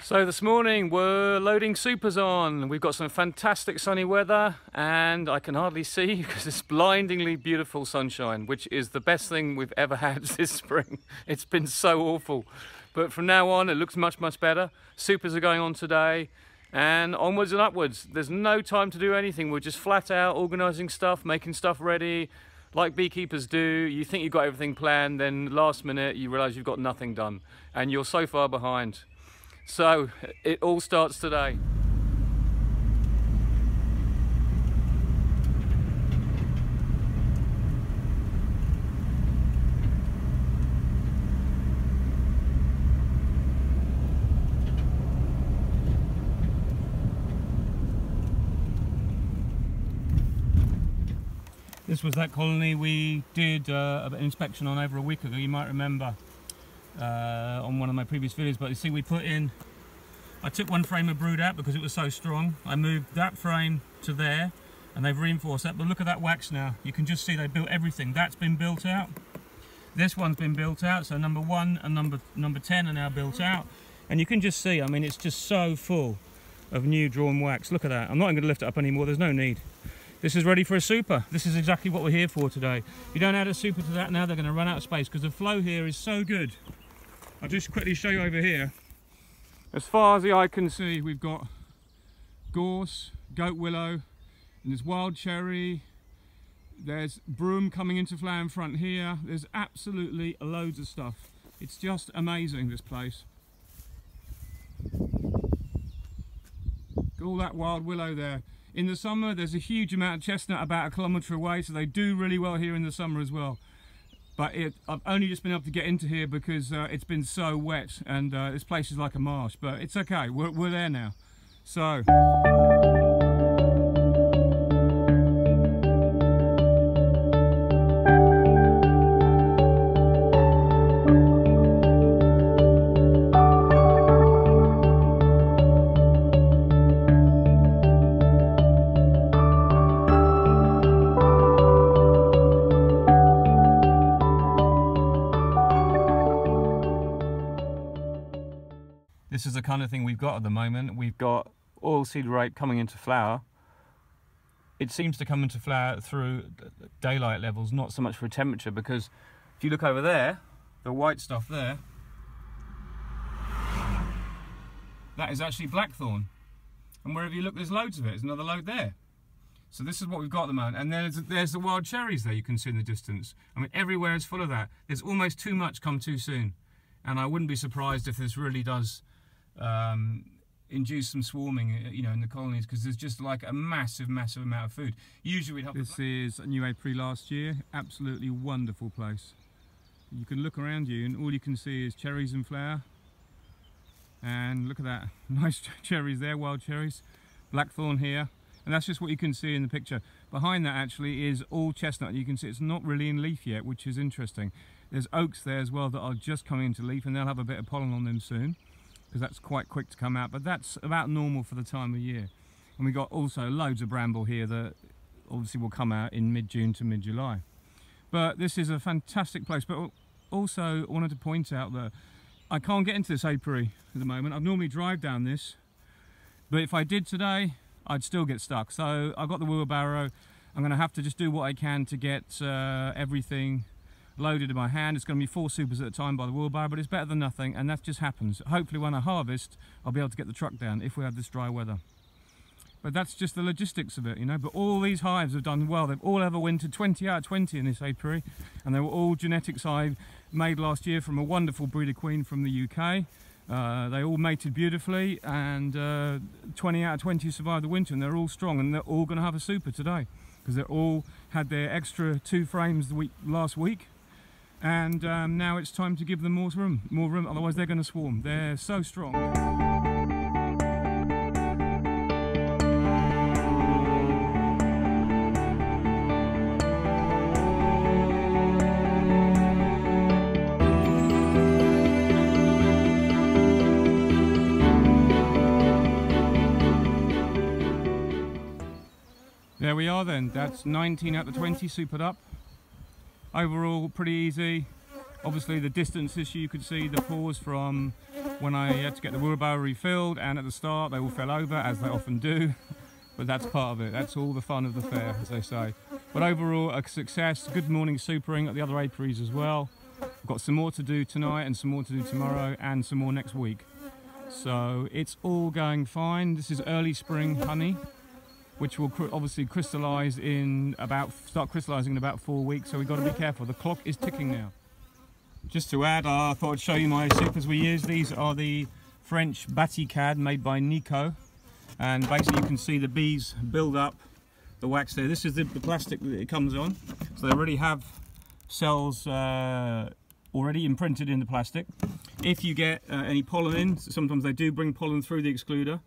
So this morning we're loading supers on. We've got some fantastic sunny weather and I can hardly see because it's blindingly beautiful sunshine, which is the best thing we've ever had this spring. It's been so awful. But from now on it looks much better. Supers are going on today and onwards and upwards. There's no time to do anything. We're just flat out organising stuff, making stuff ready. Like beekeepers do, you think you've got everything planned, then last minute you realise you've got nothing done and you're so far behind. So it all starts today. This was that colony we did an inspection on over a week ago, you might remember. On one of my previous videos, but you see we put in, I took one frame of brood out because it was so strong. I moved that frame to there and they've reinforced that, but look at that wax now. You can just see they built everything. That's been built out. This one's been built out, so number 1 and number 10 are now built out. And you can just see, I mean, it's just so full of new drawn wax. Look at that. I'm not going to lift it up anymore, there's no need. This is ready for a super. This is exactly what we're here for today. If you don't add a super to that now, they're going to run out of space because the flow here is so good. I'll just quickly show you over here. As far as the eye can see, we've got gorse, goat willow, and there's wild cherry. There's broom coming into flower in front here. There's absolutely loads of stuff. It's just amazing, this place. All that wild willow there. In the summer, there's a huge amount of chestnut about a kilometre away, so they do really well here in the summer as well. But I've only just been able to get into here because it's been so wet and this place is like a marsh, but it's okay, we're there now. So. This is the kind of thing we've got at the moment. We've got oilseed rape coming into flower. It seems to come into flower through daylight levels, not so much for temperature, because if you look over there, the white stuff there, that is actually blackthorn. And wherever you look, there's loads of it. There's another load there. So this is what we've got at the moment. And then there's the wild cherries there you can see in the distance. I mean, everywhere is full of that. There's almost too much come too soon. And I wouldn't be surprised if this really does induce some swarming, you know, in the colonies, because there's just like a massive amount of food. Usually we'd have. This is a new apiary last year. Absolutely wonderful place. You can look around you and all you can see is cherries in flower. And look at that, nice cherries there, wild cherries, blackthorn here, and that's just what you can see in the picture. Behind that actually is all chestnut. You can see it's not really in leaf yet, which is interesting. There's oaks there as well that are just coming into leaf, and they'll have a bit of pollen on them soon, because that's quite quick to come out, but that's about normal for the time of year. And we've got also loads of bramble here that obviously will come out in mid-June to mid-July. But this is a fantastic place. But also I wanted to point out that I can't get into this apiary at the moment. I'd normally drive down this, but if I did today, I'd still get stuck. So I've got the wheelbarrow. I'm going to have to just do what I can to get everything loaded in my hand. It's going to be 4 supers at a time by the wheelbarrow, but it's better than nothing, and that just happens. Hopefully when I harvest, I'll be able to get the truck down if we have this dry weather. But that's just the logistics of it, you know. But all these hives have done well. They've all overwintered 20 out of 20 in this apiary, and they were all genetics I made last year from a wonderful breeder queen from the UK. They all mated beautifully, and 20 out of 20 survived the winter, and they're all strong, and they're all going to have a super today because they all had their extra 2 frames last week. And now it's time to give them more room, otherwise they're going to swarm. They're so strong. There we are then, that's 19 out of 20 supered up. Overall pretty easy. Obviously the distance issue, you could see the pause from when I had to get the wheelbarrow refilled, and at the start they all fell over, as they often do. But that's part of it. That's all the fun of the fair, as they say. But overall, a success. Good morning supering at the other apiaries as well. We've got some more to do tonight and some more to do tomorrow and some more next week. So it's all going fine. This is early spring honey, which will obviously crystallise start crystallising in about 4 weeks. So we've got to be careful. The clock is ticking now. Just to add, I thought I'd show you my supers we use. These are the French Baticad made by Nico. And basically you can see the bees build up the wax there. This is the plastic that it comes on. So they already have cells already imprinted in the plastic. If you get any pollen in, sometimes they do bring pollen through the excluder,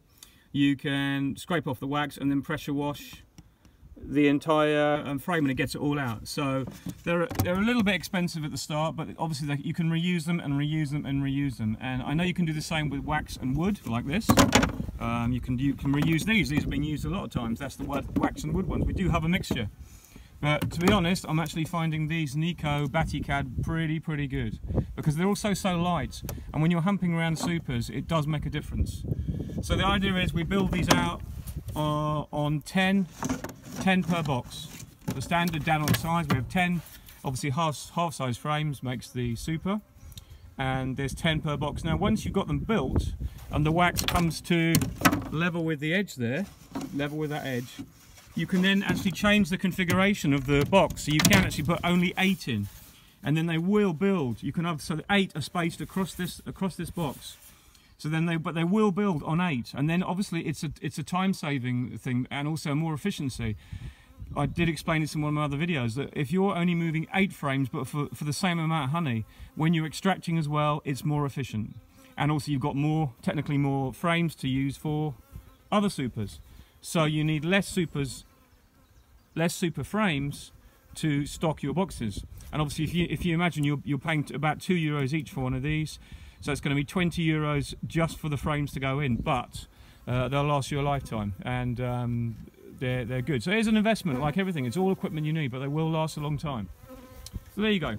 you can scrape off the wax and then pressure wash the entire frame and it gets it all out. So they're a little bit expensive at the start, but obviously you can reuse them and reuse them and reuse them. And I know you can do the same with wax and wood, like this. You can reuse these. These have been used a lot of times. That's the wax and wood ones. We do have a mixture. But to be honest, I'm actually finding these Nico Baticad pretty good, because they're also so light, and when you're humping around supers, it does make a difference. So the idea is we build these out on 10 per box. The standard down on the sides, we have 10, obviously half size frames makes the super, and there's 10 per box. Now once you've got them built and the wax comes to level with the edge there, level with that edge, you can then actually change the configuration of the box. So you can actually put only 8 in, and then they will build. You can have, so 8 are spaced across this box. So then they will build on 8, and then obviously it's a time saving thing and also more efficiency. I did explain this in one of my other videos, that if you're only moving 8 frames but for the same amount of honey, when you're extracting as well, it's more efficient. And also you've got technically more frames to use for other supers. So you need less super frames to stock your boxes. And obviously if you imagine you're paying about €2 each for one of these, so it's going to be €20 just for the frames to go in, but they'll last you a lifetime, and they're good. So it is an investment, like everything. It's all equipment you need, but they will last a long time. So there you go.